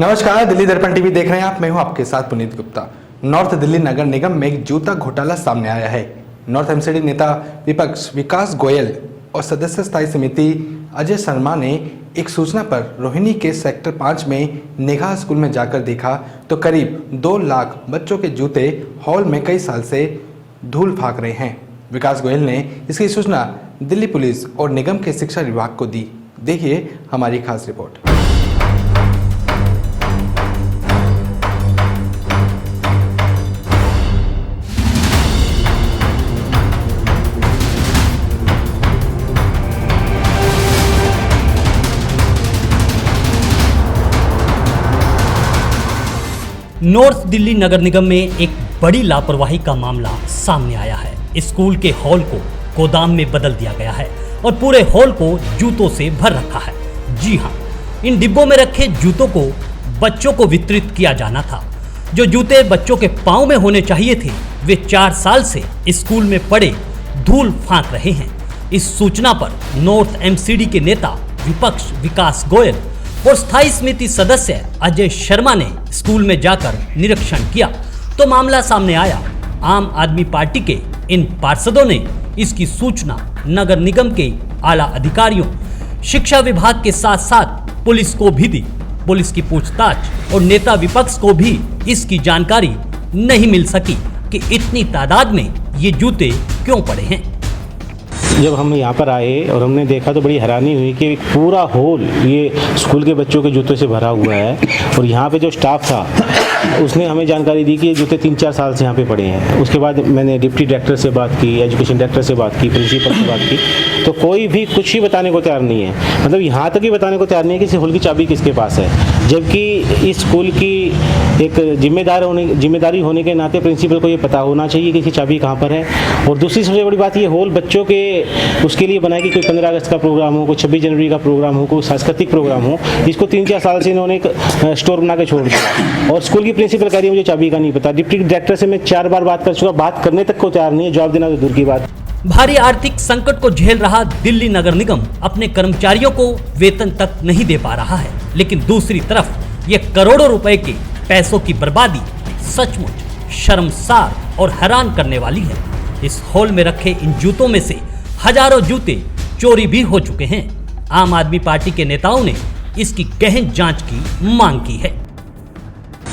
नमस्कार, दिल्ली दर्पण टीवी देख रहे हैं आप। मैं हूं आपके साथ पुनीत गुप्ता। नॉर्थ दिल्ली नगर निगम में एक जूता घोटाला सामने आया है। नॉर्थ एमसीडी नेता विपक्ष विकास गोयल और सदस्य स्थायी समिति अजय शर्मा ने एक सूचना पर रोहिणी के सेक्टर 5 में निगाह स्कूल में जाकर देखा तो करीब 2 लाख बच्चों के जूते हॉल में कई साल से धूल फाक रहे हैं। विकास गोयल ने इसकी सूचना दिल्ली पुलिस और निगम के शिक्षा विभाग को दी। देखिए हमारी खास रिपोर्ट। नॉर्थ दिल्ली नगर निगम में एक बड़ी लापरवाही का मामला सामने आया है। स्कूल के हॉल को गोदाम में बदल दिया गया है और पूरे हॉल को जूतों से भर रखा है। जी हां, इन डिब्बों में रखे जूतों को बच्चों को वितरित किया जाना था। जो जूते बच्चों के पांव में होने चाहिए थे वे 4 साल से स्कूल में पड़े धूल फांक रहे हैं। इस सूचना पर नॉर्थ एमसीडी के नेता विपक्ष विकास गोयल और स्थायी समिति सदस्य अजय शर्मा ने स्कूल में जाकर निरीक्षण किया तो मामला सामने आया। आम आदमी पार्टी के इन पार्षदों ने इसकी सूचना नगर निगम के आला अधिकारियों, शिक्षा विभाग के साथ साथ पुलिस को भी दी। पुलिस की पूछताछ और नेता विपक्ष को भी इसकी जानकारी नहीं मिल सकी कि इतनी तादाद में ये जूते क्यों पड़े हैं। जब हम यहाँ पर आए और हमने देखा तो बड़ी हैरानी हुई कि पूरा हॉल ये स्कूल के बच्चों के जूतों से भरा हुआ है। और यहाँ पे जो स्टाफ था उसने हमें जानकारी दी कि ये जूते 3-4 साल से यहाँ पे पड़े हैं। उसके बाद मैंने डिप्टी डायरेक्टर से बात की, एजुकेशन डायरेक्टर से बात की, प्रिंसिपल से बात की, तो कोई भी कुछ ही बताने को तैयार नहीं है। मतलब यहाँ तक ही बताने को तैयार नहीं है कि इस हॉल की चाबी किसके पास है, जबकि इस स्कूल की एक जिम्मेदारी होने के नाते प्रिंसिपल को ये पता होना चाहिए कि इसकी चाबी कहाँ पर है। और दूसरी सबसे बड़ी बात, ये हॉल बच्चों के उसके लिए बनाया कि कोई 15 अगस्त का प्रोग्राम हो, कोई 26 जनवरी का प्रोग्राम हो, कोई सांस्कृतिक प्रोग्राम हो, इसको 3-4 साल से इन्होंने एक स्टोर बना के छोड़ दिया। और स्कूल की प्रिंसिपल कह रही है मुझे चाबी का नहीं पता। डिप्टी डायरेक्टर से मैं 4 बार बात कर चुका, बात करने तक को तैयार नहीं है, जवाब देना तो दूर की बात। भारी आर्थिक संकट को झेल रहा दिल्ली नगर निगम अपने कर्मचारियों को वेतन तक नहीं दे पा रहा है, लेकिन दूसरी तरफ ये करोड़ों रुपए के पैसों की बर्बादी सचमुच शर्मसार और हैरान करने वाली है। इस हॉल में रखे इन जूतों में से हजारों जूते चोरी भी हो चुके हैं। आम आदमी पार्टी के नेताओं ने इसकी गहन जांच की मांग की है।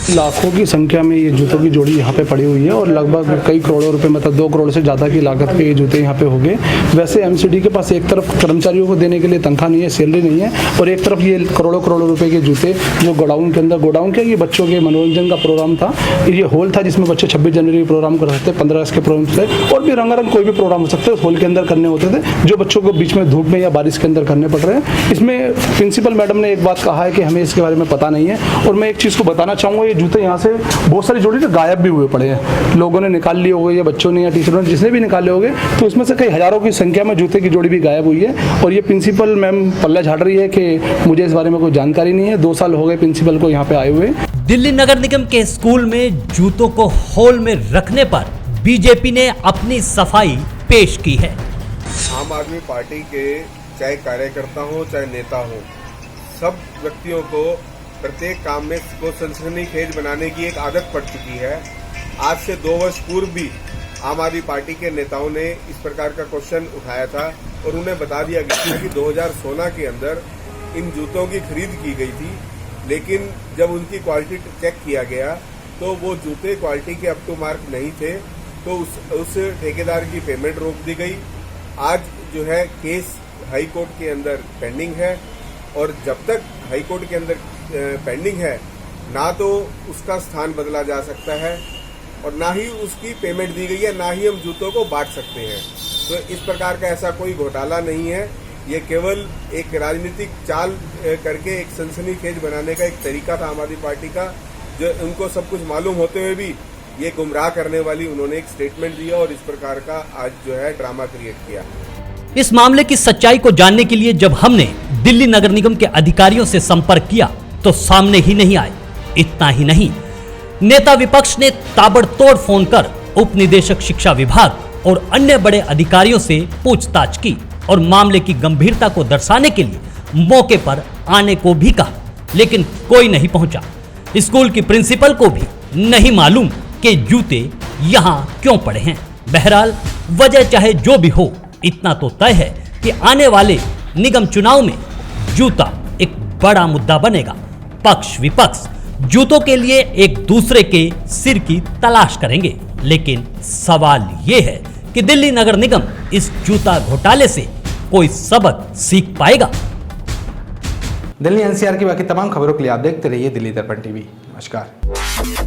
लाखों की संख्या में ये जूतों की जोड़ी यहाँ पे पड़ी हुई है और लगभग कई करोड़ों रुपए, मतलब 2 करोड़ से ज़्यादा की लागत के ये जूते यहाँ पे हो गए। वैसे एमसीडी के पास एक तरफ कर्मचारियों को देने के लिए तनख्वाह नहीं है, सैलरी नहीं है, और एक तरफ ये करोड़ों रुपए के जूते जो गोडाउन के ये बच्चों के मनोरंजन का प्रोग्राम था। ये हॉल था जिसमें बच्चे 26 जनवरी के प्रोग्राम कर सकते, 15 अगस्त के प्रोग्राम थे, और भी रंगारंग कोई भी प्रोग्राम हो सकते हैं हॉल के अंदर करने होते थे, जो बच्चों को बीच में धूप में या बारिश के अंदर करने पड़ रहे हैं। इसमें प्रिंसिपल मैडम ने एक बात कहा है कि हमें इसके बारे में पता नहीं है। और मैं एक चीज़ को बताना चाहूँगा, ये जूते यहाँ से बहुत सारी जोड़ी तो गायब भी हुए पड़े हैं, लोगों ने निकाल लिए होंगे या बच्चों ने या टीचरों ने जिसने भी निकाले होंगे, तो उसमें से कई हजारों की संख्या में जूते की जोड़ी भी गायब हुई है। और ये प्रिंसिपल मैम पल्ला झाड़ रही है कि मुझे इस बारे में कोई जानकारी नहीं है। 2 साल हो गए प्रिंसिपल को यहाँ पे आए हुए। दिल्ली नगर निगम के स्कूल में जूतों को हॉल में रखने पर बीजेपी ने अपनी सफाई पेश की है। आम आदमी पार्टी के चाहे कार्यकर्ता हो चाहे नेता हो, सब व्यक्तियों को प्रत्येक काम में को सनसनीखेज बनाने की एक आदत पड़ चुकी है। आज से 2 वर्ष पूर्व भी आम आदमी पार्टी के नेताओं ने इस प्रकार का क्वेश्चन उठाया था और उन्हें बता दिया गया कि 2016 के अंदर इन जूतों की खरीद की गई थी, लेकिन जब उनकी क्वालिटी चेक किया गया तो वो जूते क्वालिटी के अप टू मार्क नहीं थे, तो उस ठेकेदार की पेमेंट रोक दी गई। आज जो है केस हाई कोर्ट के अंदर पेंडिंग है, और जब तक हाई कोर्ट के अंदर पेंडिंग है, ना तो उसका स्थान बदला जा सकता है और ना ही उसकी पेमेंट दी गई है, ना ही हम जूतों को बांट सकते हैं। तो इस प्रकार का ऐसा कोई घोटाला नहीं है, ये केवल एक राजनीतिक चाल करके एक सनसनीखेज बनाने का एक तरीका था आम आदमी पार्टी का, जो उनको सब कुछ मालूम होते हुए भी ये गुमराह करने वाली उन्होंने एक स्टेटमेंट दिया और इस प्रकार का आज जो है ड्रामा क्रिएट किया। इस मामले की सच्चाई को जानने के लिए जब हमने दिल्ली नगर निगम के अधिकारियों से संपर्क किया तो सामने ही नहीं आए। इतना ही नहीं, नेता विपक्ष ने ताबड़तोड़ फोन कर उप निदेशक शिक्षा विभाग और अन्य बड़े अधिकारियों से पूछताछ की और मामले की गंभीरता को दर्शाने के लिए मौके पर आने को भी कहा। लेकिन कोई नहीं पहुंचा। स्कूल की प्रिंसिपल को भी नहीं मालूम कि जूते यहाँ क्यों पड़े हैं। बहरहाल वजह चाहे जो भी हो, इतना तो तय है कि आने वाले निगम चुनाव में जूता एक बड़ा मुद्दा बनेगा। पक्ष विपक्ष जूतों के लिए एक दूसरे के सिर की तलाश करेंगे, लेकिन सवाल ये है कि दिल्ली नगर निगम इस जूता घोटाले से कोई सबक सीख पाएगा। दिल्ली एनसीआर की बाकी तमाम खबरों के लिए आप देखते रहिए दिल्ली दर्पण टीवी। नमस्कार।